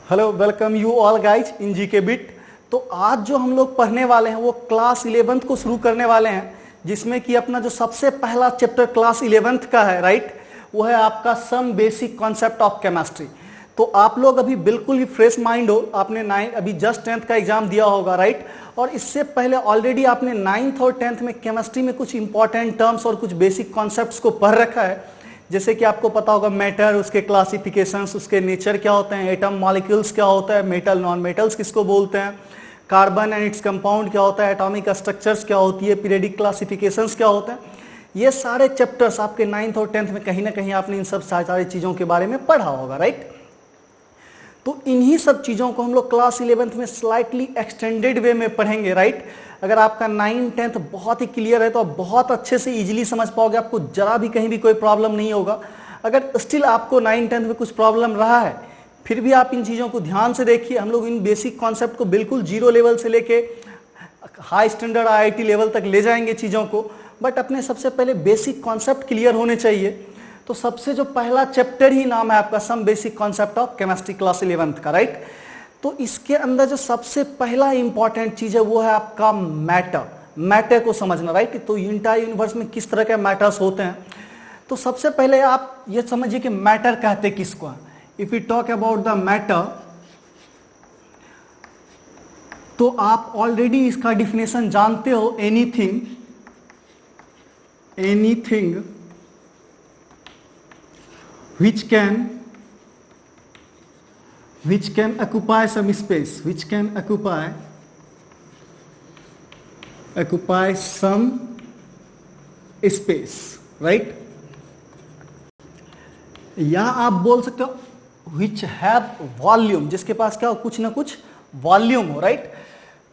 Hello, welcome you all guys in GK bit. तो आज जो हम लोग पढ़ने वाले हैं वो क्लास 11th को शुरू करने वाले हैं, जिसमें कि अपना जो सबसे पहला चैप्टर क्लास 11th का है, राइट, वो है आपका some basic concept of chemistry. तो आप लोग अभी बिल्कुल ही फ्रेश माइंड हो, आपने अभी जस्ट 10th का एग्जाम दिया होगा, राइट, और इससे पहले ऑलरेडी आपने 9th और 10th में केमिस्ट्री में कुछ इंपॉर्टेंट टर्म्स और कुछ बेसिक कॉन्सेप्ट्स को पढ़ रखा है। जैसे कि आपको पता होगा मैटर, उसके क्लासिफिकेशंस, उसके नेचर क्या होते हैं, एटम मॉलिक्यूल्स क्या होता है, मेटल नॉन मेटल्स किसको बोलते हैं, कार्बन एंड इट्स कंपाउंड क्या होता है, एटॉमिक स्ट्रक्चर्स क्या होती है, पीरियडिक क्लासिफिकेशंस क्या होता है। ये सारे चैप्टर्स आपके 9th और 10th में कहीं ना कहीं आपने इन सब सारी चीज़ों के बारे में पढ़ा होगा, राइट। तो इन्हीं सब चीज़ों को हम लोग क्लास 11th में स्लाइटली एक्सटेंडेड वे में पढ़ेंगे, राइट। अगर आपका 9, 10th बहुत ही क्लियर है तो आप बहुत अच्छे से इजीली समझ पाओगे, आपको जरा भी कहीं भी कोई प्रॉब्लम नहीं होगा। अगर स्टिल आपको 9, 10th में कुछ प्रॉब्लम रहा है, फिर भी आप इन चीज़ों को ध्यान से देखिए। हम लोग इन बेसिक कॉन्सेप्ट को बिल्कुल जीरो लेवल से लेके हाई स्टैंडर्ड IIT लेवल तक ले जाएंगे चीज़ों को, बट अपने सबसे पहले बेसिक कॉन्सेप्ट क्लियर होने चाहिए। तो सबसे जो पहला चैप्टर ही नाम है आपका some basic concept of chemistry class 11th का, राइट। तो इसके अंदर जो सबसे पहला इंपॉर्टेंट चीज है वो है आपका मैटर। मैटर को समझना, राइट। तो इंटायर यूनिवर्स में किस तरह के मैटर्स होते हैं, तो सबसे पहले आप ये समझिए कि मैटर कहते किसको है। If you talk about the matter, तो आप ऑलरेडी इसका डिफिनेशन जानते हो, anything which can occupy some space, occupy some space, right। या आप बोल सकते हो which have volume, जिसके पास क्या हो, कुछ ना कुछ वॉल्यूम हो, राइट।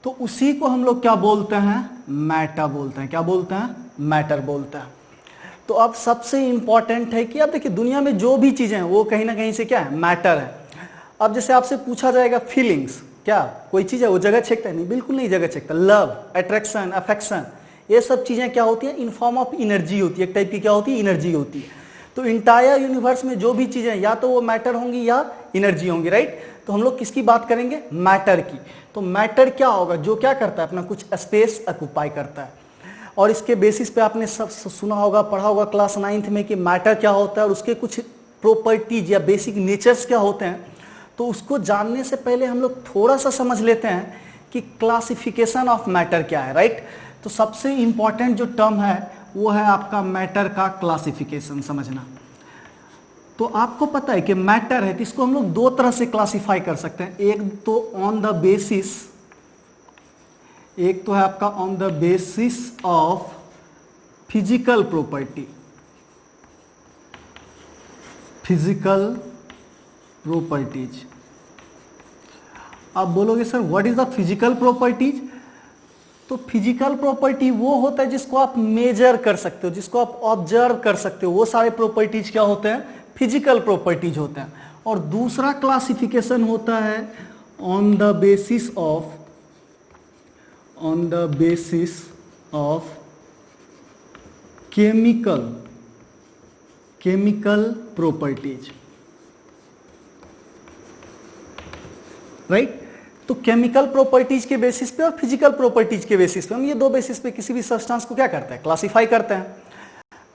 तो उसी को हम लोग क्या बोलते हैं, मैटर बोलते हैं। क्या बोलते हैं, मैटर बोलते हैं। तो अब सबसे इंपॉर्टेंट है कि अब देखिए दुनिया में जो भी चीजें हैं वो कहीं ना कहीं से क्या है, मैटर है। अब जैसे आपसे पूछा जाएगा फीलिंग्स, क्या कोई चीज है वो जगह छेकता है? नहीं, बिल्कुल नहीं जगह छेकता। लव, अट्रैक्शन, अफेक्शन, ये सब चीजें क्या होती है, इन फॉर्म ऑफ एनर्जी होती है, एक टाइप की क्या होती है, एनर्जी होती है। तो इंटायर यूनिवर्स में जो भी चीजें या तो वो मैटर होंगी या एनर्जी होंगी, राइट। तो हम लोग किसकी बात करेंगे, मैटर की। तो मैटर क्या होगा, जो क्या करता है, अपना कुछ स्पेस ऑक्यूपाई करता है। और इसके बेसिस पे आपने सब सुना होगा, पढ़ा होगा क्लास 9th में कि मैटर क्या होता है और उसके कुछ प्रॉपर्टीज या बेसिक नेचर्स क्या होते हैं। तो उसको जानने से पहले हम लोग थोड़ा सा समझ लेते हैं कि क्लासिफिकेशन ऑफ मैटर क्या है, राइट। तो सबसे इंपॉर्टेंट जो टर्म है वो है आपका मैटर का क्लासिफिकेशन समझना। तो आपको पता है कि मैटर है, तो इसको हम लोग दो तरह से क्लासीफाई कर सकते हैं। एक तो ऑन द बेसिस, एक तो है आपका on the basis of physical property, physical properties. आप बोलोगे sir what is the physical properties? तो फिजिकल प्रॉपर्टी वो होता है जिसको आप मेजर कर सकते हो, जिसको आप ऑब्जर्व कर सकते हो, वो सारे प्रॉपर्टीज क्या होते हैं, फिजिकल प्रॉपर्टीज होते हैं। और दूसरा क्लासिफिकेशन होता है on the basis of chemical properties, right. तो केमिकल प्रॉपर्टीज के बेसिस पे और फिजिकल प्रॉपर्टीज के बेसिस पे हम ये दो बेसिस पे किसी भी सब्सटेंस को क्या करते हैं, क्लासीफाई करते हैं।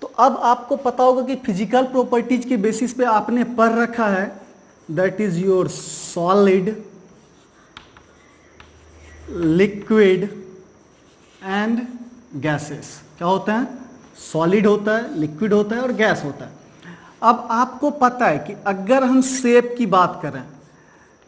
तो अब आपको पता होगा कि फिजिकल प्रॉपर्टीज के बेसिस पे आपने पढ़ रखा है that is your solid, liquid and gases. क्या होता है, सॉलिड होता है, लिक्विड होता है और गैस होता है। अब आपको पता है कि अगर हम शेप की बात करें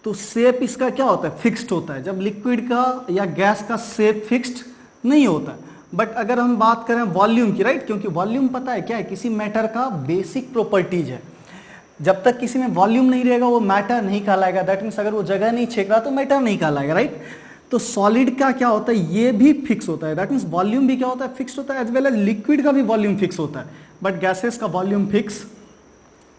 तो शेप इसका क्या होता है, फिक्स्ड होता है। जब लिक्विड का या गैस का शेप फिक्स्ड नहीं होता है। बट अगर हम बात करें वॉल्यूम की, राइट, क्योंकि वॉल्यूम पता है क्या है, किसी मैटर का बेसिक प्रॉपर्टीज है। जब तक किसी में वॉल्यूम नहीं रहेगा वो मैटर नहीं कहलाएगा। दैट मीन्स अगर वो जगह नहीं छेक रहा तो मैटर नहीं कहलाएगा, राइट। तो सॉलिड का क्या होता है, ये भी फिक्स होता है। दैट मीन्स वॉल्यूम भी क्या होता है, फिक्स होता है, एज वेल एज लिक्विड का भी वॉल्यूम फिक्स होता है। बट गैसेस का वॉल्यूम फिक्स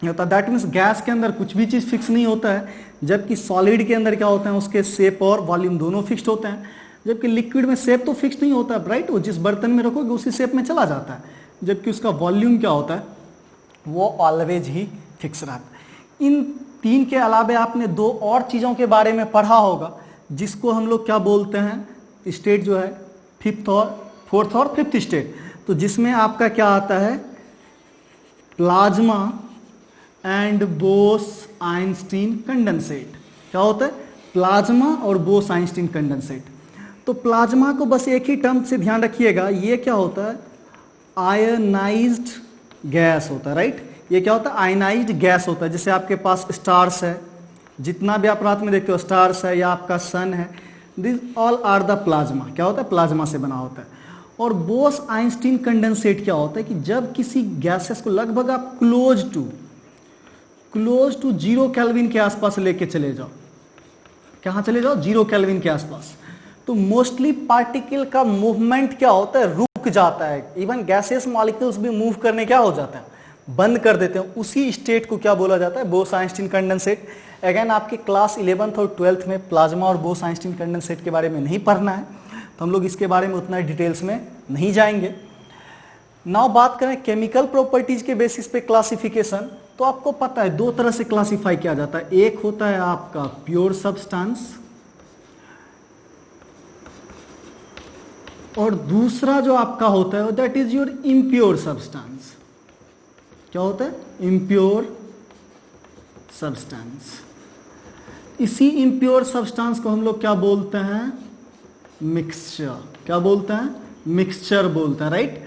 होता है। दैट मीन्स गैस के अंदर कुछ भी चीज फिक्स नहीं होता है, जबकि सॉलिड के अंदर क्या होता है, उसके शेप और वॉल्यूम दोनों फिक्स्ड होते हैं। जबकि लिक्विड में शेप तो फिक्स नहीं होता है, राइट, वो जिस बर्तन में रखोगे उसी शेप में चला जाता है। जबकि उसका वॉल्यूम क्या होता है, वो ऑलवेज ही फिक्स रहता है। इन 3 के अलावे आपने 2 और चीजों के बारे में पढ़ा होगा, जिसको हम लोग क्या बोलते हैं, स्टेट जो है 5th और 4th और 5th स्टेट। तो जिसमें आपका क्या आता है, प्लाज्मा एंड बोस-आइंस्टीन कंडेंसेट। क्या होता है, प्लाज्मा और बोस-आइंस्टीन कंडेंसेट। तो प्लाज्मा को बस एक ही टर्म से ध्यान रखिएगा, ये क्या होता है, आयनाइज्ड गैस होता है, राइट। ये क्या होता है, आयनाइज्ड गैस होता है। जैसे आपके पास स्टार्स है, जितना भी आप रात में देखते हो स्टार्स है या आपका सन है, this all are the plasma. क्या होता है, प्लाज्मा से बना होता है। और बोस-आइंस्टीन कंडेंसेट क्या होता है कि जब किसी गैसेस को लगभग आप क्लोज टू 0 केल्विन के आसपास लेके चले जाओ, कहां चले जाओ, 0 केल्विन के आसपास, तो मोस्टली पार्टिकल का मूवमेंट क्या होता है, रुक जाता है। इवन गैसेस मॉलिक्यूल्स भी मूव करने क्या हो जाता है, बंद कर देते हैं। उसी स्टेट को क्या बोला जाता है, बोस-आइंस्टीन कंडेंसेट। अगेन आपके क्लास 11th और 12th में प्लाज्मा और बोस-आइंस्टीन कंडेंसेट के बारे में नहीं पढ़ना है, तो हम लोग इसके बारे में उतना डिटेल्स में नहीं जाएंगे। नाउ बात करें केमिकल प्रॉपर्टीज के बेसिस पे क्लासिफिकेशन, तो आपको पता है 2 तरह से क्लासिफाई किया जाता है। एक होता है आपका प्योर सब्सटेंस और दूसरा जो आपका होता है that is your impure substance. क्या होता है, इम्प्योर सब्सटेंस। इसी इम्प्योर सब्सटेंस को हम लोग क्या बोलते हैं, मिक्सचर। क्या बोलते हैं, मिक्सचर बोलते हैं, राइट।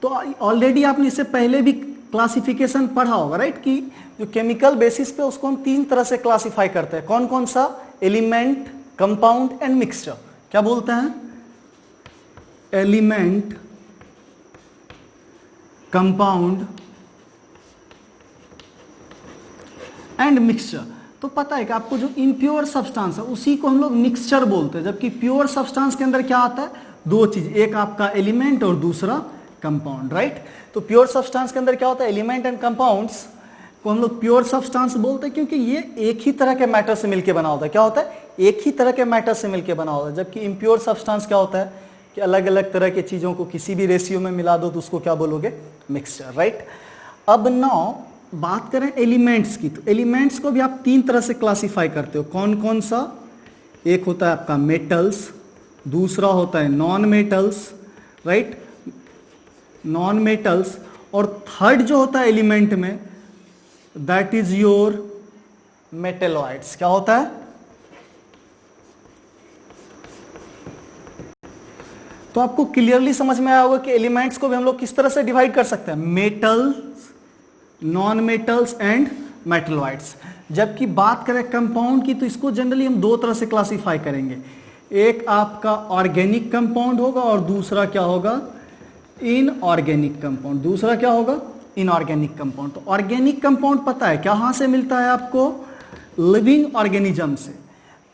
तो ऑलरेडी आपने इससे पहले भी क्लासिफिकेशन पढ़ा होगा, राइट, कि जो केमिकल बेसिस पे उसको हम 3 तरह से क्लासिफाई करते हैं। कौन कौन सा, एलिमेंट, कंपाउंड एंड मिक्सचर। क्या बोलते हैं, एलिमेंट, कंपाउंड एंड मिक्सचर। तो पता है कि आपको जो इम्प्योर सब्सटेंस है उसी को हम लोग मिक्सचर बोलते हैं, जबकि प्योर सब्सटेंस के अंदर क्या आता है, 2 चीज, एक आपका एलिमेंट और दूसरा कंपाउंड, राइट। तो प्योर सब्सटेंस के अंदर क्या होता है, एलिमेंट एंड कंपाउंड्स को हम लोग प्योर सब्सटेंस बोलते हैं, क्योंकि ये एक ही तरह के मैटर से मिलकर बना होता है। क्या होता है, एक ही तरह के मैटर से मिलकर बना होता है। जबकि इम्प्योर सब्सटेंस क्या होता है कि अलग अलग तरह की चीजों को किसी भी रेशियो में मिला दो तो उसको क्या बोलोगे, मिक्सचर, राइट। अब नाउ बात करें एलिमेंट्स की, तो एलिमेंट्स को भी आप 3 तरह से क्लासिफाई करते हो। कौन कौन सा, एक होता है आपका मेटल्स, दूसरा होता है non metals, right, non metals, और थर्ड जो होता है एलिमेंट में दैट इज योर मेटेलॉइड्स। क्या होता है, तो आपको क्लियरली समझ में आया होगा कि एलिमेंट्स को भी हम लोग किस तरह से डिवाइड कर सकते हैं, metals, non metals and metalloids. जबकि बात करें कंपाउंड की, तो इसको जनरली हम 2 तरह से क्लासिफाई करेंगे। एक आपका ऑर्गेनिक कंपाउंड होगा और दूसरा क्या होगा, इनऑर्गेनिक कंपाउंड। दूसरा क्या होगा, इनऑर्गेनिक कंपाउंड। तो ऑर्गेनिक कंपाउंड पता है कहां से मिलता है आपको, लिविंग ऑर्गेनिज्म से।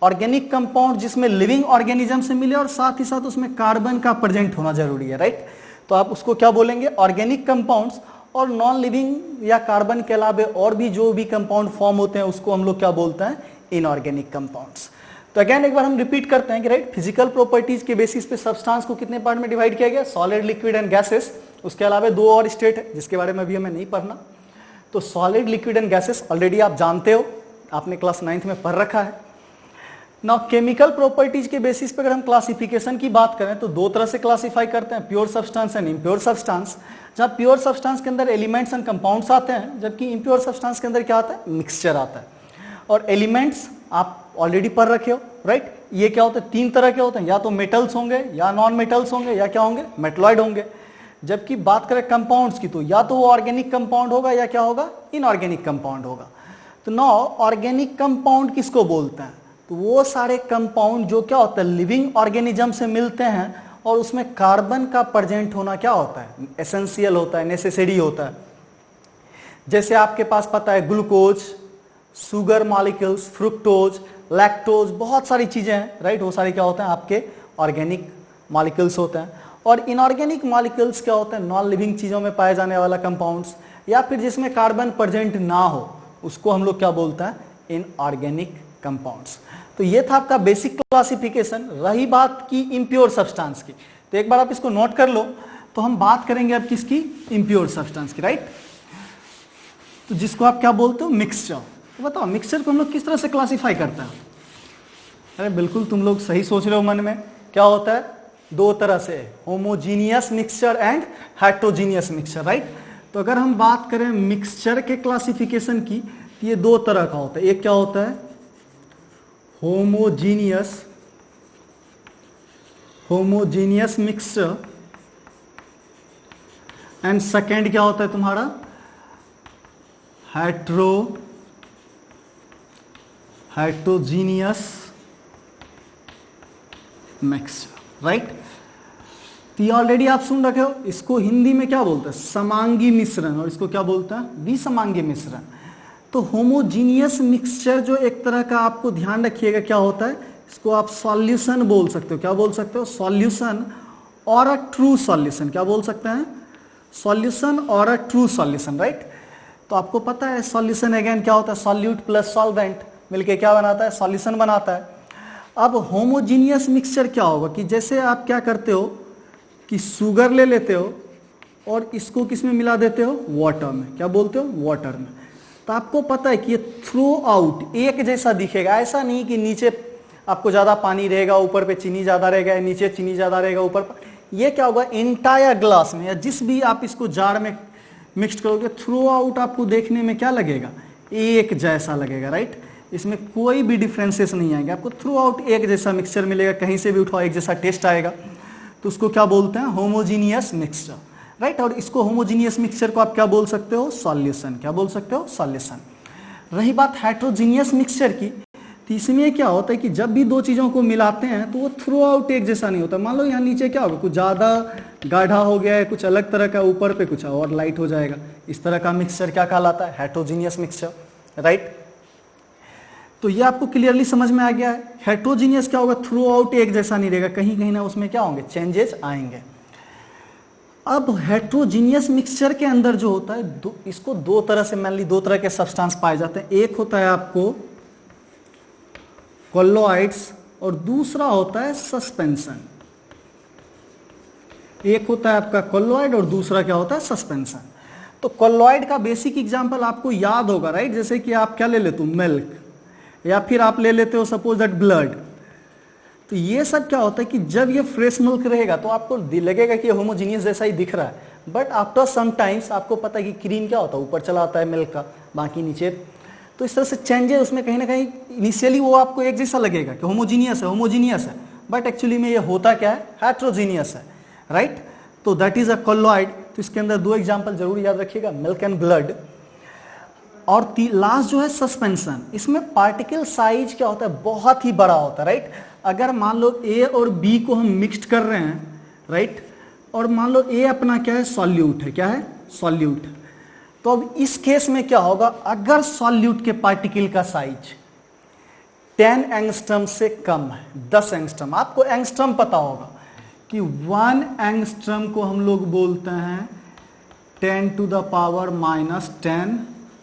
ऑर्गेनिक कंपाउंड जिसमें लिविंग ऑर्गेनिज्म से मिले और साथ ही साथ उसमें कार्बन का प्रेजेंट होना जरूरी है, राइट। तो आप उसको क्या बोलेंगे, ऑर्गेनिक कंपाउंड्स। और नॉन लिविंग या कार्बन के अलावा और भी जो भी कंपाउंड फॉर्म होते हैं उसको हम लोग क्या बोलते हैं, इनऑर्गेनिक कंपाउंड्स। तो अगेन एक बार हम रिपीट करते हैं कि राइट, फिजिकल प्रॉपर्टीज के बेसिस पे सब्सटेंस को कितने पार्ट में डिवाइड किया गया, सॉलिड, लिक्विड एंड गैसेस। उसके अलावा 2 और स्टेट है जिसके बारे में अभी हमें नहीं पढ़ना। तो solid, liquid and gases already आप जानते हो, आपने क्लास 9th में पढ़ रखा है। नाउ केमिकल प्रॉपर्टीज के बेसिस पे अगर हम क्लासिफिकेशन की बात करें तो 2 तरह से क्लासिफाई करते हैं, pure substance and impure substance. जहां प्योर सब्सटेंस के अंदर एलिमेंट्स एंड कंपाउंड्स आते हैं, जबकि इम्प्योर सब्सटेंस के अंदर क्या आता है, मिक्सचर आता है। और एलिमेंट्स आप ऑलरेडी पढ़ रखे हो, राइट। ये क्या होता है, 3 तरह के होते हैं, या तो मेटल्स होंगे, या नॉन मेटल्स होंगे, या क्या होंगे, मेटलॉइड होंगे। जबकि बात करें कंपाउंड्स की, तो या तो वो ऑर्गेनिक कंपाउंड होगा या क्या होगा, इनऑर्गेनिक कंपाउंड होगा। तो नाउ ऑर्गेनिक कंपाउंड किसको बोलते हैं, तो वो सारे कंपाउंड जो क्या होता है, लिविंग ऑर्गेनिज्म से मिलते हैं और उसमें कार्बन का प्रेजेंट होना क्या होता है, एसेंशियल होता है, नेसेसरी होता है। जैसे आपके पास पता है glucose, sugar molecules, fructose, lactose, बहुत सारी चीजें हैं, राइट। वो सारे क्या होते हैं, आपके ऑर्गेनिक मॉलिक्यूल्स होते हैं। और इनऑर्गेनिक मॉलिक्यूल्स क्या होते हैं, नॉन लिविंग चीजों में पाए जाने वाला कंपाउंड्स, या फिर जिसमें कार्बन प्रेजेंट ना हो उसको हम लोग क्या बोलते हैं, इनऑर्गेनिक कंपाउंड्स। तो ये था आपका बेसिक क्लासिफिकेशन। रही बात की इम्प्योर सब्सटेंस की, तो एक बार आप इसको नोट कर लो। तो हम बात करेंगे अब किसकी, इम्प्योर सब्सटेंस की, राइट। तो जिसको आप क्या बोलते हो, मिक्सचर। तो बताओ मिक्सचर को हम लोग किस तरह से क्लासीफाई करते हैं? अरे बिल्कुल तुम लोग सही सोच रहे हो मन में। क्या होता है? दो तरह से, homogeneous mixture and heterogeneous mixture, right. तो अगर हम बात करें मिक्सचर के क्लासिफिकेशन की, तो ये दो तरह का होता है। एक क्या होता है? होमोजीनियस मिक्सचर, एंड सेकेंड क्या होता है तुम्हारा? Heterogeneous mixture, right. तो ये ऑलरेडी आप सुन रखे हो। इसको हिंदी में क्या बोलते हैं? समांगी मिश्रण, और इसको क्या बोलते हैं? विसमांगी मिश्रण। तो होमोजीनियस मिक्सचर जो एक तरह का, आपको ध्यान रखिएगा क्या होता है, इसको आप सॉल्यूशन बोल सकते हो। क्या बोल सकते हो? सॉल्यूशन और अ ट्रू सॉल्यूशन। क्या बोल सकते हैं? सॉल्यूशन और अ ट्रू सॉल्यूशन, राइट। तो आपको पता है सॉल्यूशन अगेन क्या होता है? सॉल्यूट प्लस सॉल्वेंट मिलके क्या बनाता है? सॉल्यूशन बनाता है। अब होमोजीनियस मिक्सचर क्या होगा कि जैसे आप क्या करते हो कि शुगर ले लेते हो और इसको किस में मिला देते हो? वाटर में। क्या बोलते हो? वाटर में। तो आपको पता है कि ये थ्रू आउट एक जैसा दिखेगा। ऐसा नहीं कि नीचे आपको ज़्यादा पानी रहेगा, ऊपर पे चीनी ज़्यादा रहेगा, नीचे चीनी ज़्यादा रहेगा, ऊपर। ये क्या होगा? इंटायर ग्लास में या जिस भी आप इसको जार में मिक्स करोगे, थ्रू आउट आपको देखने में क्या लगेगा? एक जैसा लगेगा, राइट। इसमें कोई भी डिफरेंसेस नहीं आएंगे, आपको थ्रू आउट एक जैसा मिक्सचर मिलेगा। कहीं से भी उठाओ एक जैसा टेस्ट आएगा। तो उसको क्या बोलते हैं? Homogeneous mixture, right. और इसको होमोजीनियस मिक्सचर को आप क्या बोल सकते हो? सॉल्यूशन। क्या बोल सकते हो? सॉल्यूशन। रही बात हेट्रोजीनियस मिक्सचर की, तो इसमें क्या होता है कि जब भी दो चीज़ों को मिलाते हैं तो वो थ्रू आउट एक जैसा नहीं होता। मान लो यहाँ नीचे क्या होगा? कुछ ज़्यादा गाढ़ा हो गया है, कुछ अलग तरह का, ऊपर पे कुछ और लाइट हो जाएगा। इस तरह का मिक्सचर क्या कहलाता है? Heterogeneous mixture, right. तो ये आपको क्लियरली समझ में आ गया है। हेट्रोजीनियस क्या होगा? थ्रू आउट एक जैसा नहीं रहेगा, कहीं कहीं ना उसमें क्या होंगे? चेंजेस आएंगे। अब हेट्रोजीनियस मिक्सचर के अंदर जो होता है, इसको दो तरह से, मान ली दो तरह के सब्सटेंस पाए जाते हैं। एक होता है आपको कोलोइड्स और दूसरा होता है सस्पेंशन। एक होता है आपका कोलोइड और दूसरा क्या होता है? सस्पेंशन। तो कोलोइड का बेसिक एग्जांपल आपको याद होगा, राइट। जैसे कि आप क्या ले लेते हो? मिल्क, या फिर आप ले लेते हो सपोज दैट ब्लड। तो ये सब क्या होता है कि जब ये फ्रेश मिल्क रहेगा तो आपको लगेगा कि ये होमोजीनियस जैसा ही दिख रहा है, बट आफ्टर सम टाइम्स आपको पता है कि क्रीम क्या होता है? ऊपर चला आता है मिल्क का, बाकी नीचे। तो इस तरह से चेंजेस उसमें कहीं ना कहीं इनिशियली वो आपको एक जैसा लगेगा कि होमोजीनियस है, बट एक्चुअली में ये होता क्या है? हेट्रोजीनियस है, राइट। तो दैट इज अ कोलोइड। तो इसके अंदर दो एग्जाम्पल जरूर याद रखिएगा, मिल्क एंड ब्लड। और लास्ट जो है सस्पेंशन, इसमें पार्टिकल साइज क्या होता है? बहुत ही बड़ा होता है, राइट। अगर मान लो ए और बी को हम मिक्स्ड कर रहे हैं, राइट, और मान लो ए अपना क्या है? सॉल्यूट है। क्या है? सॉल्यूट। तो अब इस केस में क्या होगा? अगर सॉल्यूट के पार्टिकल का साइज 10 एंगस्ट्रम से कम है, 10 एंगस्ट्रम, आपको एंगस्ट्रम पता होगा कि 1 एंगस्ट्रम को हम लोग बोलते हैं 10⁻⁻10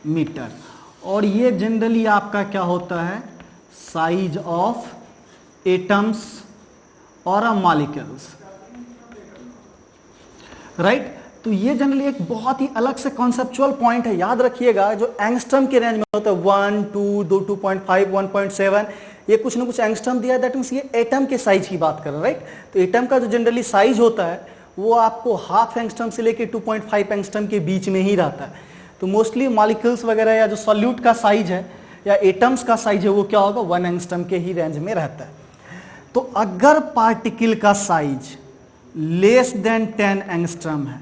मीटर। और ये जनरली आपका क्या होता है? साइज ऑफ एटम्स और मॉलिक्यूल्स, राइट। तो ये जनरली एक बहुत ही अलग से कॉन्सेप्चुअल पॉइंट है, याद रखिएगा। जो एंगस्ट्रम के रेंज में होता है 1, 2, 2.5, 1.7, ये कुछ ना कुछ एंगस्ट्रम दिया है। दैट मीन्स ये एटम के साइज की बात कर रहे हैं, राइट। तो एटम का जो जनरली साइज होता है वो आपको ½ एंगस्ट्रम से लेके 2.5 एंगस्ट्रम के बीच में ही रहता है। तो मोस्टली मॉलिक्यूल्स वगैरह या जो सॉल्यूट का साइज है या एटम्स का साइज है वो क्या होगा? 1 एंगस्ट्रम के ही रेंज में रहता है। तो अगर पार्टिकल का साइज लेस देन 10 एंगस्ट्रम है,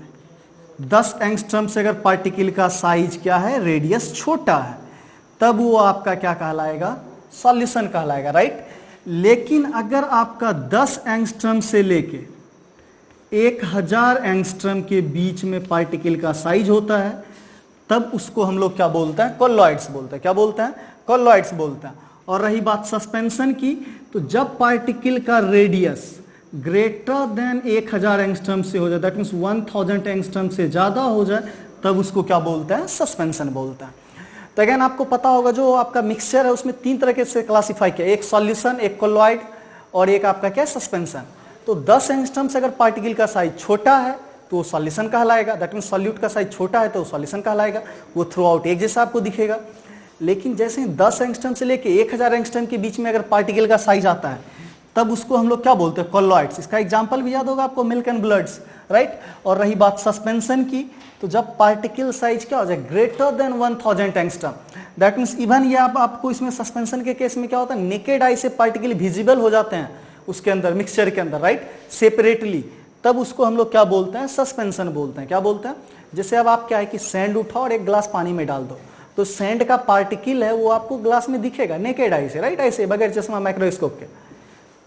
10 एंगस्ट्रम से अगर पार्टिकल का साइज क्या है? रेडियस छोटा है, तब वो आपका क्या कहलाएगा? सॉल्यूशन कहलाएगा, राइट। लेकिन अगर आपका 10 एंगस्ट्रम से लेके 1000 एंगस्ट्रम के बीच में पार्टिकल का साइज होता है, तब उसको हम लोग क्या बोलते हैं? कोलोइड्स बोलते हैं। क्या बोलते हैं? कोलोइड्स बोलते हैं। और रही बात सस्पेंशन की, तो जब पार्टिकल का रेडियस ग्रेटर देन 1000 एंगस्ट्रम से हो जाए, दैट मीन्स 1000 एंगस्ट्रम से ज्यादा हो जाए, तब उसको क्या बोलते हैं? सस्पेंशन बोलते हैं। तो अगेन आपको पता होगा जो आपका मिक्सचर है उसमें 3 तरह के से क्लासिफाई किया, एक सॉल्यूशन, एक कोलोइड और एक आपका क्या? सस्पेंशन। तो 10 एंगस्ट्रम से अगर पार्टिकल का साइज छोटा है तो सॉल्यूशन कहलाएगा। दैट मीन्स सॉल्यूट का साइज छोटा है तो सॉल्यूशन कहलाएगा, वो थ्रू आउट एक जैसा आपको दिखेगा। लेकिन जैसे 10 एंगस्ट्रम से लेके 1000 एंगस्ट्रम के बीच में अगर पार्टिकल का साइज आता है तब उसको हम लोग क्या बोलते हैं, कॉलॉइड्स। इसका एग्जांपल भी याद होगा आपको, मिल्क एंड ब्लड्स, राइट। और रही बात सस्पेंशन की, तो जब पार्टिकल साइज क्या हो जाए, greater than 1000 angstrom, that means even ये आपको इसमें सस्पेंशन के केस में क्या होता है, नेकेड आई से पार्टिकल विजिबल हो जाते हैं उसके अंदर, मिक्सचर के अंदर, राइट, सेपरेटली, तब उसको हम लोग क्या बोलते हैं, सस्पेंशन बोलते हैं। क्या बोलते हैं, जैसे अब आप क्या है कि सैंड उठाओ और एक ग्लास पानी में डाल दो, तो सैंड का पार्टिकल है वो आपको ग्लास में दिखेगा नेकेड आई से, राइट, ऐसे बगैर चश्मा माइक्रोस्कोप के।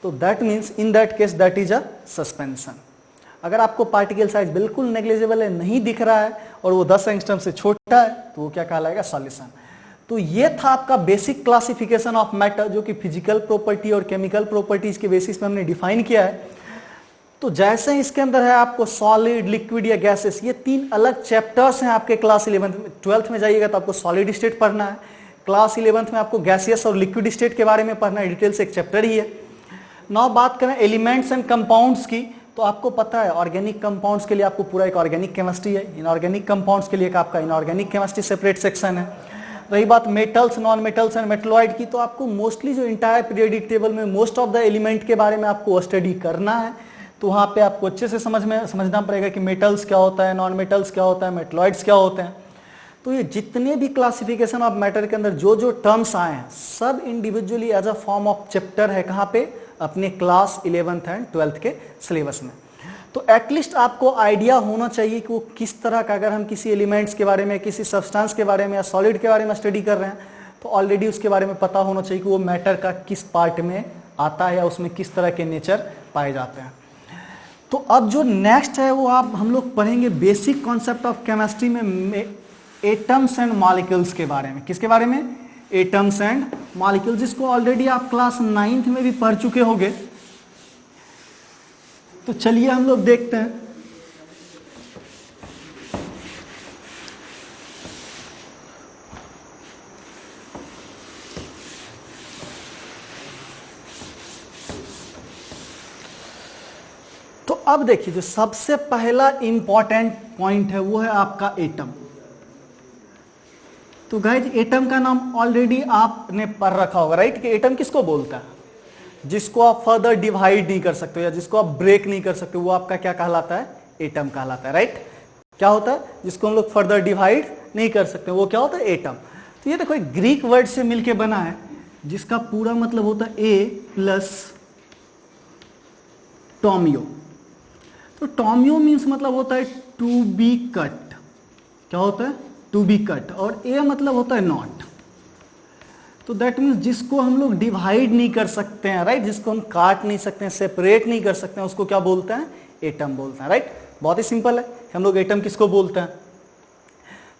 तो that means in that case that is a suspension. अगर आपको पार्टिकल साइज बिल्कुल नेग्लिजिबल है, नहीं दिख रहा है और वो 10 एंगस्ट्रम से छोटा है, तो वो क्या कहलाएगा, सॉल्यूशन। तो ये था आपका बेसिक क्लासिफिकेशन ऑफ मैटर, जो कि फिजिकल प्रॉपर्टी और केमिकल प्रॉपर्टीज के बेसिस पे हमने डिफाइन किया है। तो जैसे इसके अंदर है आपको सॉलिड, लिक्विड या गैसेस, ये 3 अलग चैप्टर्स हैं आपके क्लास 11th में। 12th में जाइएगा तो आपको सॉलिड स्टेट पढ़ना है, क्लास 11th में आपको गैसियस और लिक्विड स्टेट के बारे में पढ़ना है, डिटेल से एक चैप्टर ही है। नाउ बात करें एलिमेंट्स एंड कंपाउंड्स की, तो आपको पता है ऑर्गेनिक कंपाउंड्स के लिए आपको पूरा एक ऑर्गेनिक केमिस्ट्री है, इनऑर्गेनिक कंपाउंड्स के लिए एक आपका इनऑर्गेनिक केमिस्ट्री सेपरेट सेक्शन है। रही बात metals, non metals and metalloid की, तो आपको मोस्टली जो इंटायर पीरियोडिक टेबल में मोस्ट ऑफ द एलिमेंट के बारे में आपको स्टडी करना है, तो वहाँ पे आपको अच्छे से समझना पड़ेगा कि मेटल्स क्या होता है, नॉन मेटल्स क्या होता है, मेटलॉइड्स क्या होते हैं। तो ये जितने भी क्लासिफिकेशन ऑफ मैटर के अंदर जो जो टर्म्स आए हैं, सब individually as a form of chapter है, कहाँ पे, अपने क्लास 11th एंड 12th के सिलेबस में। तो एटलीस्ट आपको आइडिया होना चाहिए कि वो किस तरह का, अगर हम किसी एलिमेंट्स के बारे में, किसी सब्सटेंस के बारे में या सॉलिड के बारे में स्टडी कर रहे हैं, तो ऑलरेडी उसके बारे में पता होना चाहिए कि वो मैटर का किस पार्ट में आता है या उसमें किस तरह के नेचर पाए जाते हैं। तो अब जो नेक्स्ट है वो हम लोग पढ़ेंगे बेसिक कॉन्सेप्ट ऑफ केमिस्ट्री में एटम्स एंड मॉलिक्यूल्स के बारे में। किसके बारे में, एटम्स एंड मॉलिक्यूल्स, जिसको ऑलरेडी आप क्लास 9th में भी पढ़ चुके होंगे। तो चलिए हम लोग देखते हैं। तो अब देखिए, जो सबसे पहला इंपॉर्टेंट पॉइंट है वो है आपका एटम। तो गाइज एटम का नाम ऑलरेडी आपने पढ़ रखा होगा, राइट, कि एटम किसको बोलता है, जिसको आप फर्दर डिवाइड नहीं कर सकते या जिसको आप ब्रेक नहीं कर सकते, वो आपका क्या कहलाता है, एटम कहलाता है, राइट। क्या होता है, जिसको हम लोग फर्दर डिवाइड नहीं कर सकते, वो क्या होता है, एटम। तो ये देखो एक ग्रीक वर्ड से मिलके बना है, जिसका पूरा मतलब होता है ए प्लस टोमियो। तो टोमियो मीन्स मतलब होता है टू बी कट। क्या होता है, टू बी कट। और ए मतलब होता है नॉट। तो दैट मीन्स जिसको हम लोग डिवाइड नहीं कर सकते हैं, राइट, जिसको हम काट नहीं सकते हैं, सेपरेट नहीं कर सकते हैं, उसको क्या बोलते हैं, एटम बोलते हैं, राइट। बहुत ही सिंपल है, हम लोग एटम किसको बोलते हैं।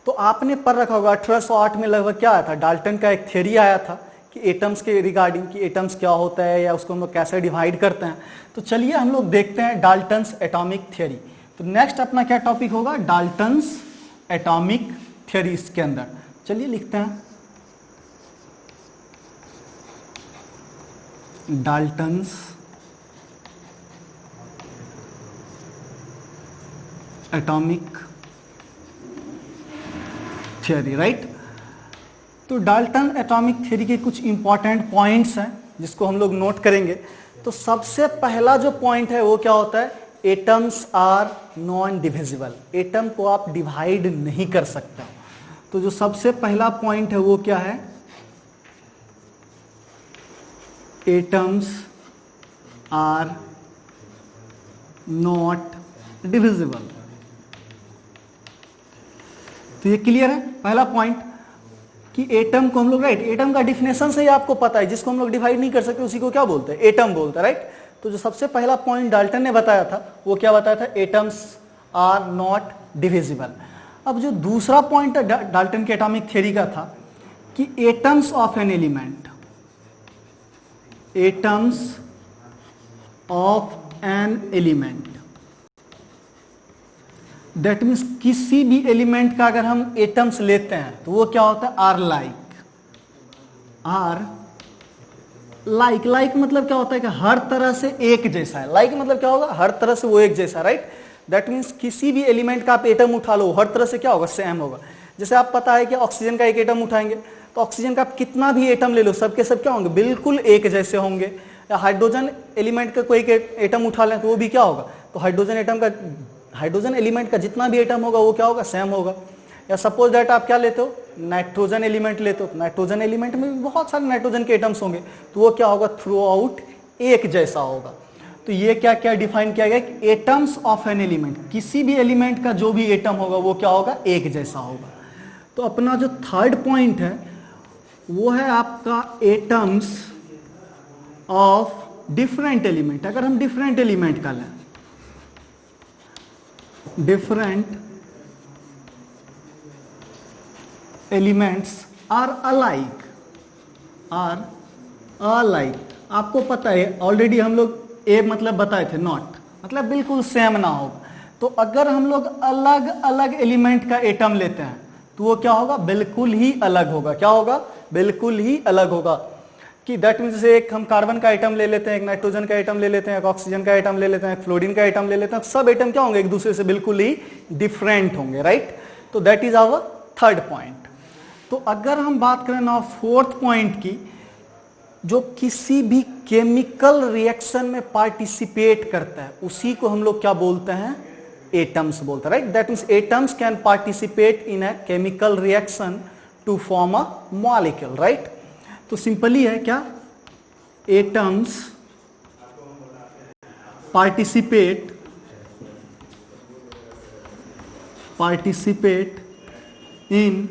तो आपने पढ़ रखा होगा 1808 में लगभग क्या आया था, डाल्टन का एक थ्योरी आया था कि एटम्स के रिगार्डिंग, कि एटम्स क्या होता है या उसको हम लोग कैसे डिवाइड करते हैं। तो चलिए हम लोग देखते हैं डाल्टन्स एटॉमिक थ्योरी। तो नेक्स्ट अपना क्या टॉपिक होगा, डाल्टन्स एटॉमिक थ्योरी। इसके अंदर चलिए लिखते हैं डाल्टन्स एटॉमिक थ्योरी, राइट। तो डाल्टन एटॉमिक थ्योरी के कुछ इंपॉर्टेंट पॉइंट्स हैं जिसको हम लोग नोट करेंगे। तो सबसे पहला जो पॉइंट है वो क्या होता है, atoms are non divisible. Atom को आप डिवाइड नहीं कर सकते। तो जो सबसे पहला पॉइंट है वो क्या है, एटम्स आर नॉट डिविजिबल। तो ये क्लियर है पहला पॉइंट कि एटम को हम लोग, राइट, एटम का डिफिनेशन से ही आपको पता है, जिसको हम लोग डिवाइड नहीं कर सकते उसी को क्या बोलते हैं, एटम बोलते हैं, राइट। तो जो सबसे पहला पॉइंट डाल्टन ने बताया था वो क्या बताया था, एटम्स आर नॉट डिविजिबल। अब जो दूसरा पॉइंट डाल्टन के एटॉमिक थ्योरी का था कि atoms of an element, atoms of an element, that means किसी भी एलिमेंट का अगर हम एटम्स लेते हैं तो वो क्या होता है, are like. Are like, like मतलब क्या होता है कि हर तरह से एक जैसा है। लाइक मतलब क्या होगा, हर तरह से वो एक जैसा, राइट। दैट मीन्स किसी भी एलिमेंट का आप एटम उठा लो, हर तरह से क्या होगा, सेम होगा। जैसे आप पता है कि ऑक्सीजन का एक एटम उठाएंगे तो ऑक्सीजन का आप कितना भी एटम ले लो सबके सब क्या होंगे, बिल्कुल एक जैसे होंगे। या हाइड्रोजन एलिमेंट का कोई एक एटम उठा लें तो वो भी क्या होगा, तो हाइड्रोजन एलिमेंट का जितना भी एटम होगा वो क्या होगा, सेम होगा। या सपोज दैट आप क्या लेते हो, नाइट्रोजन एलिमेंट लेते हो, नाइट्रोजन एलिमेंट में भी बहुत सारे नाइट्रोजन के एटम्स होंगे, तो वो क्या होगा, थ्रू आउट एक जैसा होगा। तो ये क्या क्या डिफाइन किया गया कि एटम्स ऑफ एन एलिमेंट, किसी भी एलिमेंट का जो भी एटम होगा वो क्या होगा, एक जैसा होगा। तो अपना जो थर्ड पॉइंट है वो है आपका एटम्स ऑफ डिफरेंट एलिमेंट। अगर हम डिफरेंट एलिमेंट का लें, डिफरेंट एलिमेंट्स आर अलाइक, आपको पता है ऑलरेडी हम लोग ए मतलब बताए थे, नॉट मतलब बिल्कुल सेम ना हो। तो अगर हम लोग अलग अलग एलिमेंट का एटम लेते हैं तो वो क्या होगा, बिल्कुल ही अलग होगा। क्या होगा, बिल्कुल ही अलग होगा। कि दैट मीन्स एक हम कार्बन का आइटम ले लेते हैं, एक नाइट्रोजन का आइटम ले लेते हैं, एक ऑक्सीजन का आइटम ले लेते हैं, एक फ्लोरीन का आइटम ले लेते हैं, सब आइटम क्या होंगे, एक दूसरे से बिल्कुल ही डिफरेंट होंगे, राइट। तो that is our third point. तो अगर हम बात करें ना फोर्थ पॉइंट की, जो किसी भी केमिकल रिएक्शन में पार्टिसिपेट करता है उसी को हम लोग क्या बोलते हैं, एटम्स बोलते हैं, right. That means atoms can participate in a chemical reaction to form a molecule, right. तो सिंपली है क्या, atoms participate in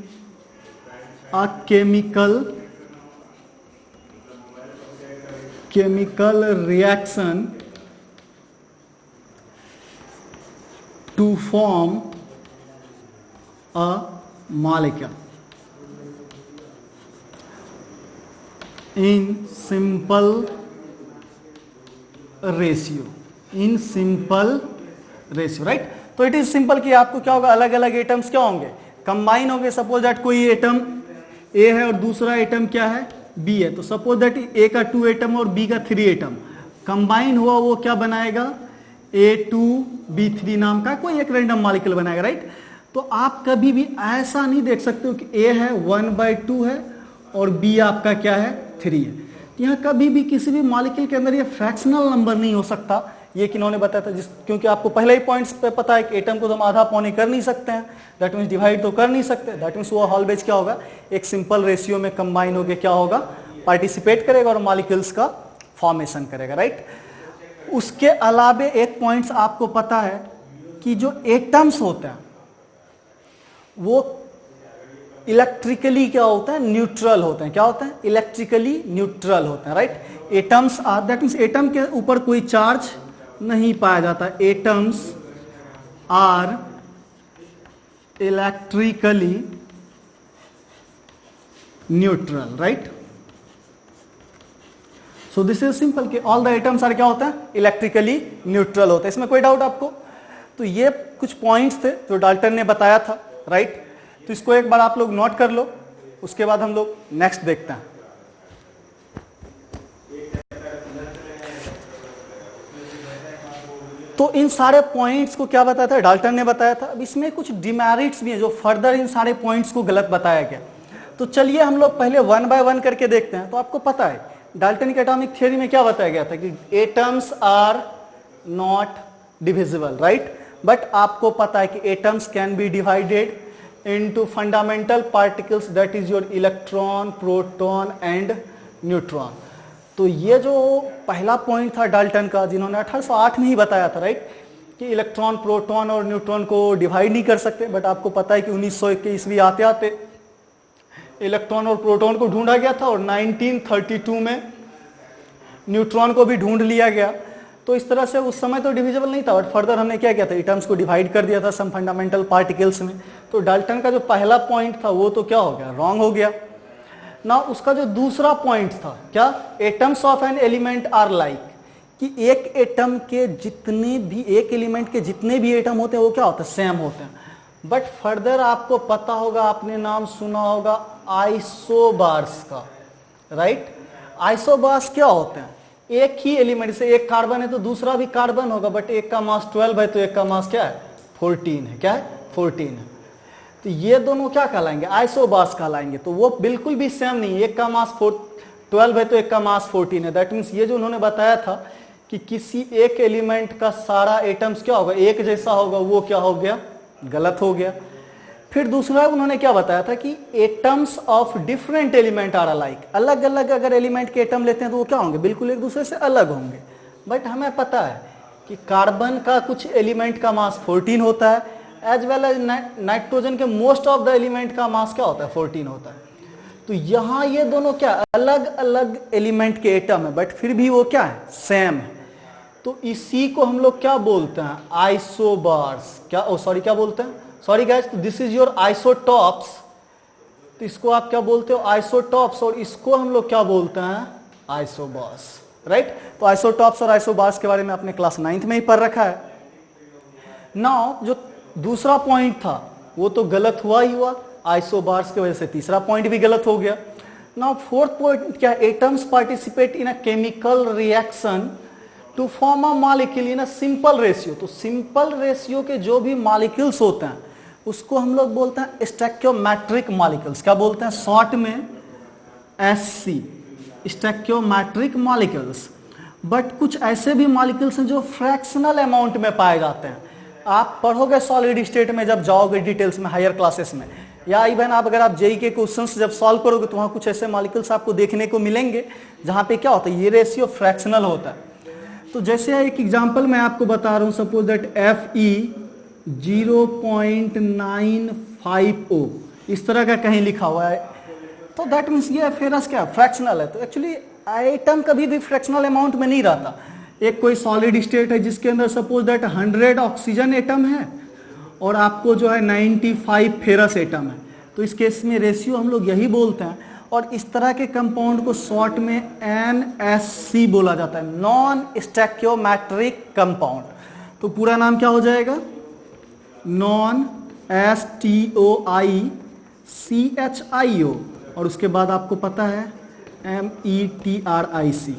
a chemical reaction to form a molecule in simple ratio, right. तो it is simple कि आपको क्या होगा, अलग अलग एटम्स क्या होंगे, कंबाइन होंगे। सपोज दैट कोई एटम ए है और दूसरा एटम क्या है, बी है। तो सपोज दैट ए का 2 एटम और बी का 3 एटम कंबाइन हुआ, वो क्या बनाएगा, A2B3 नाम का कोई एक रैंडम मॉलिक्यूल बनाएगा, राइट। तो आप कभी भी ऐसा नहीं देख सकते हो कि ए है 1/2 है और बी आपका क्या है 3 है। यहाँ कभी भी किसी भी मॉलिक्यूल के अंदर ये फ्रैक्शनल नंबर नहीं हो सकता, ये किन्होंने बताया था, क्योंकि आपको पहले ही पॉइंट्स पे पता है कि एटम को तो हम आधा पौने कर नहीं सकते हैं, दैट मीन्स डिवाइड तो कर नहीं सकते। दैट मीन्स वो ऑलवेज क्या होगा, एक सिंपल रेशियो में कंबाइन होकर क्या होगा, पार्टिसिपेट करेगा और मॉलिक्यूल्स का फॉर्मेशन करेगा, राइट। उसके अलावे एक पॉइंट्स आपको पता है कि जो एटम्स होते हैं वो इलेक्ट्रिकली क्या होता है, न्यूट्रल होते हैं। क्या होते हैं, इलेक्ट्रिकली न्यूट्रल होते हैं, right. Atoms are, that means atom के ऊपर कोई चार्ज नहीं पाया जाता। Atoms are electrically neutral, right. So this is simple कि ऑल द एटम्स आर क्या होते हैं, इलेक्ट्रिकली न्यूट्रल होते हैं। इसमें कोई डाउट आपको? तो ये कुछ पॉइंट्स थे जो डाल्टन ने बताया था, राइट। तो इसको एक बार आप लोग नोट कर लो, उसके बाद हम लोग नेक्स्ट देखते हैं। तो इन सारे पॉइंट्स को क्या बताया था, डाल्टन ने बताया था। अब इसमें कुछ डिमेरिट्स भी हैं जो फर्दर इन सारे पॉइंट्स को गलत बताया गया। तो चलिए हम लोग पहले 1 बाय 1 करके देखते हैं। तो आपको पता है डाल्टन के एटॉमिक थ्योरी में क्या बताया गया था कि atoms are not divisible, right. But आपको पता है कि atoms can be divided into fundamental particles, that is your electron, proton and neutron. तो ये जो पहला पॉइंट था डाल्टन का, जिन्होंने 1808 में ही बताया था, राइट, कि इलेक्ट्रॉन, प्रोटॉन और न्यूट्रॉन को डिवाइड नहीं कर सकते। बट आपको पता है कि 1921 ईस्वी आते आते इलेक्ट्रॉन और प्रोटॉन को ढूंढा गया था और 1932 में न्यूट्रॉन को भी ढूंढ लिया गया। तो इस तरह से उस समय तो डिविजिबल नहीं था, बट फर्दर हमने क्या किया था, एटम्स को डिवाइड कर दिया था सम फंडामेंटल पार्टिकल्स में। तो डाल्टन का जो पहला पॉइंट था वो तो क्या हो गया, रॉन्ग हो गया ना। उसका जो दूसरा पॉइंट था क्या, atoms of an element are like, कि एक एटम के जितने भी, एक एलिमेंट के जितने भी एटम होते हैं वो क्या होते हैं, सेम होते हैं। बट फर्दर आपको पता होगा, आपने नाम सुना होगा आइसोबार्स का, राइट। आइसोबार्स क्या होते हैं, एक ही एलिमेंट से, एक कार्बन है तो दूसरा भी कार्बन होगा, बट एक का मास 12 है तो एक का मास क्या है, 14 है। क्या है, 14 है। तो ये दोनों क्या कहलाएंगे, आइसोबार्स कहलाएंगे। तो वो बिल्कुल भी सेम नहीं है, एक का मास 12 है तो एक का मास 14 है। दैट मीन्स ये जो उन्होंने बताया था कि किसी एक एलिमेंट का सारा एटम्स क्या होगा, एक जैसा होगा, वो क्या हो गया, गलत हो गया। फिर दूसरा उन्होंने क्या बताया था कि atoms of different element are alike, अलग अलग अगर एलिमेंट के एटम लेते हैं तो वो क्या होंगे, बिल्कुल एक दूसरे से अलग होंगे। बट हमें पता है कि कार्बन का कुछ एलिमेंट का मास 14 होता है, एज वेल एज नाइट्रोजन के मोस्ट ऑफ द एलिमेंट का मास क्या होता है, 14 होता है। तो यहां ये दोनों क्या अलग अलग एलिमेंट के एटम है, बट फिर भी वो क्या है, सेम है। तो इसी को हम लोग क्या बोलते हैं, आइसोबार्स। क्या सॉरी क्या बोलते हैं, सॉरी गाइस, तो दिस इज योर आइसोटॉप्स। तो इसको आप क्या बोलते हो, आइसोटॉप्स, और इसको हम लोग क्या बोलते हैं, आइसोबार्स, राइट। तो आइसोटॉप्स और आइसोबार्स के बारे में आपने क्लास 9th में ही पढ़ रखा है। नाउ जो दूसरा पॉइंट था वो तो गलत हुआ ही हुआ, आइसोबार्स की वजह से तीसरा पॉइंट भी गलत हो गया। नाउ फोर्थ पॉइंट क्या, atoms participate in a chemical reaction to form a molecule in a simple ratio. तो सिंपल रेशियो के जो भी मॉलिक्यूल्स होते हैं उसको हम लोग बोलते हैं स्टैक्योमेट्रिक मॉलिक्यूल्स। क्या बोलते हैं, शॉर्ट में SC, स्टैक्योमेट्रिक मॉलिक्यूल्स। बट कुछ ऐसे भी मॉलिक्यूल्स हैं जो फ्रैक्शनल अमाउंट में पाए जाते हैं। आप पढ़ोगे सॉलिड स्टेट में जब जाओगे डिटेल्स में हायर क्लासेस में, या इवन आप अगर आप जेई के क्वेश्चंस जब सॉल्व करोगे तो वहां कुछ ऐसे मॉलिक्यूल्स आपको देखने को मिलेंगे जहां पे क्या होता है, ये रेशियो फ्रैक्शनल होता है। तो जैसे एक एग्जांपल मैं आपको बता रहा हूं, सपोज दैट Fe 0.950 इस तरह का कहीं लिखा हुआ है, तो दैट मीन्स ये फेरस क्या फ्रैक्शनल है। तो एक्चुअली आइटम कभी भी फ्रैक्शनल अमाउंट में नहीं रहता। एक कोई सॉलिड स्टेट है जिसके अंदर सपोज दैट 100 ऑक्सीजन एटम है और आपको जो है 95 फेरस एटम है, तो इस केस में रेशियो हम लोग यही बोलते हैं। और इस तरह के कंपाउंड को शॉर्ट में NSC बोला जाता है, नॉन स्टैक्योमेट्रिक कंपाउंड। तो पूरा नाम क्या हो जाएगा, नॉन STOICHIO, और उसके बाद आपको पता है METRIC।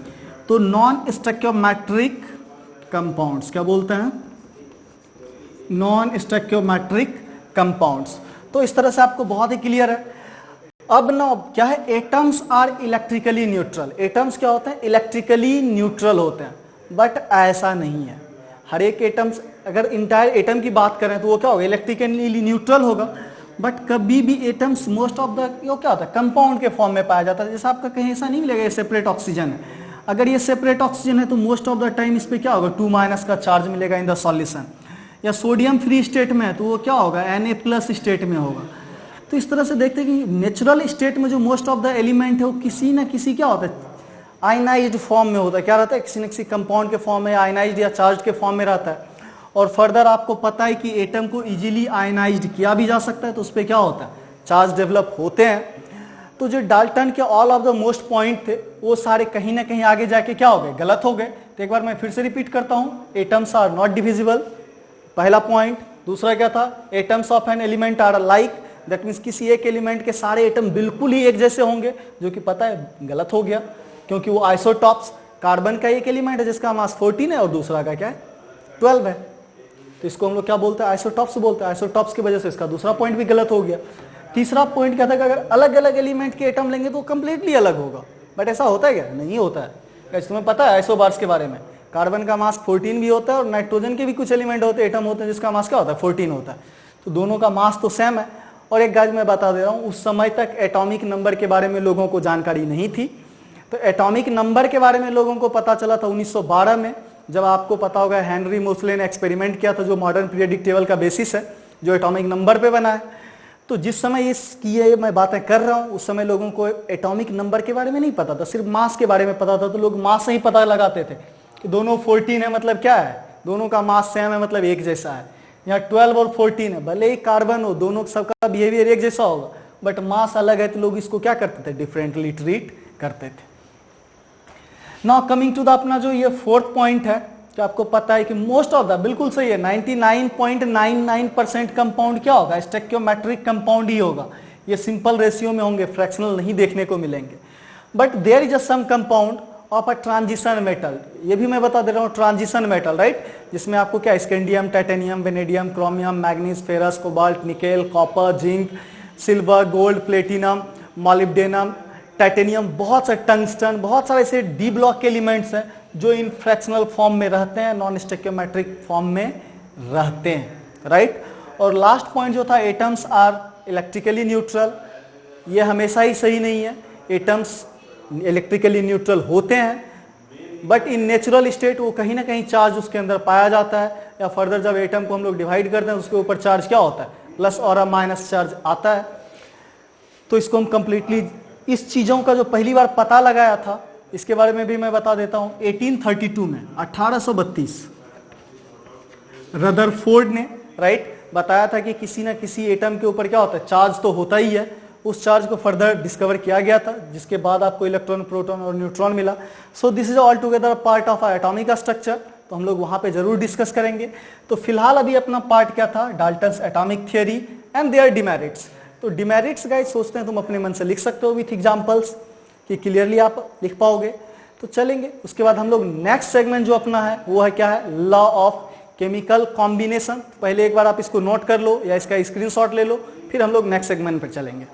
तो नॉन स्टैक्योमेट्रिक कंपाउंड्स क्या बोलते हैं, नॉन स्टैक्योमेट्रिक कंपाउंड्स। तो इस तरह से आपको बहुत ही क्लियर है। अब ना क्या है, atoms are electrically neutral. Atoms क्या होते हैं, इलेक्ट्रिकली न्यूट्रल होते हैं, बट ऐसा नहीं है। हर एक एटम्स, अगर इंटायर एटम की बात करें तो वो क्या होगा, इलेक्ट्रिकली न्यूट्रल होगा। बट कभी भी एटम्स मोस्ट ऑफ द वो क्या होता है, कंपाउंड के फॉर्म में पाया जाता है। जैसे आपका कहीं ऐसा नहीं मिलेगा ये सेपरेट ऑक्सीजन है, अगर ये सेपरेट ऑक्सीजन है तो मोस्ट ऑफ द टाइम इस पे क्या होगा, 2- का चार्ज मिलेगा इन द सॉल्यूशन। या सोडियम फ्री स्टेट में है तो वो क्या होगा, Na+ स्टेट में होगा। तो इस तरह से देखते हैं कि नेचुरल स्टेट में जो मोस्ट ऑफ द एलिमेंट है वो किसी ना किसी क्या होता है, आयनाइज्ड फॉर्म में होता है। क्या रहता है, किसी न किसी कंपाउंड के फॉर्म में, आयनाइज्ड या चार्ज के फॉर्म में रहता है। और फर्दर आपको पता है कि एटम को इजीली आयनाइज्ड किया भी जा सकता है, तो उस पर क्या होता है, चार्ज डेवलप होते हैं। तो जो डाल्टन के all of the most point थे वो सारे कहीं ना कहीं आगे जाके क्या हो गए, गलत हो गए। तो एक बार मैं फिर से रिपीट करता हूं, एटम्स आर नॉट डिविजिबल, पहला पॉइंट। दूसरा क्या था, atoms of an element are like, that means किसी एक एलिमेंट के सारे एटम बिल्कुल ही एक जैसे होंगे, जो कि पता है गलत हो गया, क्योंकि वो आइसोटॉप्स, कार्बन का एक एलिमेंट है जिसका मास 14 है और दूसरा का क्या है 12 है। तो इसको हम लोग क्या बोलते हैं, आइसोटॉप्स बोलते हैं। आइसोटॉप्स की वजह से इसका दूसरा पॉइंट भी गलत हो गया। तीसरा पॉइंट क्या था कि अगर अलग अलग एलिमेंट के एटम लेंगे तो कंप्लीटली अलग होगा, बट ऐसा होता है क्या, नहीं होता है। तुम्हें पता है आइसोबार्स के बारे में, कार्बन का मास 14 भी होता है और नाइट्रोजन के भी कुछ एलिमेंट होते हैं, एटम होते हैं जिसका मास क्या होता है 14 होता है। तो दोनों का मास तो सेम है। और एक गाइस मैं बता दे रहा हूँ, उस समय तक एटॉमिक नंबर के बारे में लोगों को जानकारी नहीं थी। तो एटॉमिक नंबर के बारे में लोगों को पता चला था 1912 में, जब आपको पता होगा हेनरी मोसले ने एक्सपेरिमेंट किया था, जो मॉडर्न पीरियडिक टेबल का बेसिस है, जो एटॉमिक नंबर पे बना है। तो जिस समय इसकी ये मैं बातें कर रहा हूँ उस समय लोगों को एटॉमिक नंबर के बारे में नहीं पता था, सिर्फ मास के बारे में पता था। तो लोग मास से ही पता लगाते थे कि दोनों 14 है मतलब क्या है, दोनों का मास सेम है मतलब एक जैसा है। यहाँ 12 और 14 है, भले ही कार्बन हो, दोनों सबका बिहेवियर एक जैसा होगा, बट मास अलग है, तो लोग इसको क्या करते थे, डिफरेंटली ट्रीट करते थे। नाउ कमिंग टू द अपना जो ये फोर्थ पॉइंट है, कि आपको पता है कि मोस्ट ऑफ द, बिल्कुल सही है, 99.99% कंपाउंड क्या होगा, स्टैक्योमेट्रिक कंपाउंड ही होगा। ये सिंपल रेशियो में होंगे, फ्रैक्शनल नहीं देखने को मिलेंगे। But there is a some compound of a transition metal, ये भी मैं बता दे रहा हूँ, ट्रांजिशन मेटल, राइट, जिसमें आपको क्या scandium, titanium, vanadium, chromium, manganese, ferrous, cobalt, nickel, copper, zinc, silver, gold, platinum, molybdenum, titanium, बहुत सारे टंगस्टन, बहुत सारे ऐसे डी ब्लॉक के एलिमेंट्स हैं जो इन फ्रैक्शनल फॉर्म में रहते हैं, नॉन स्टोइकियोमेट्रिक फॉर्म में रहते हैं, राइट। और लास्ट पॉइंट जो था, एटम्स आर इलेक्ट्रिकली न्यूट्रल, ये हमेशा ही सही नहीं है, एटम्स इलेक्ट्रिकली न्यूट्रल होते हैं बट इन नेचुरल स्टेट वो कहीं ना कहीं चार्ज उसके अंदर पाया जाता है, या फर्दर जब एटम को हम लोग डिवाइड करते हैं उसके ऊपर चार्ज क्या होता है, प्लस और माइनस चार्ज आता है। तो इसको हम कंप्लीटली, इस चीज़ों का जो पहली बार पता लगाया था इसके बारे में भी मैं बता देता हूँ। 1832 में 1832 रदरफोर्ड ने, राइट, बताया था कि किसी ना किसी एटम के ऊपर क्या होता है, चार्ज तो होता ही है। उस चार्ज को फर्दर डिस्कवर किया गया था, जिसके बाद आपको इलेक्ट्रॉन, प्रोटॉन और न्यूट्रॉन मिला। सो this is all together part of atomic structure, तो हम लोग वहां पे जरूर डिस्कस करेंगे। तो फिलहाल अभी अपना पार्ट क्या था, Dalton's atomic theory and their demerits. तो डिमेरिट्स गाइस सोचते हैं तुम अपने मन से लिख सकते हो विथ एग्जांपल्स, कि क्लियरली आप लिख पाओगे। तो चलेंगे, उसके बाद हम लोग नेक्स्ट सेगमेंट जो अपना है वो है क्या है, लॉ ऑफ केमिकल कॉम्बिनेशन। पहले एक बार आप इसको नोट कर लो या इसका स्क्रीनशॉट ले लो, फिर हम लोग नेक्स्ट सेगमेंट पर चलेंगे।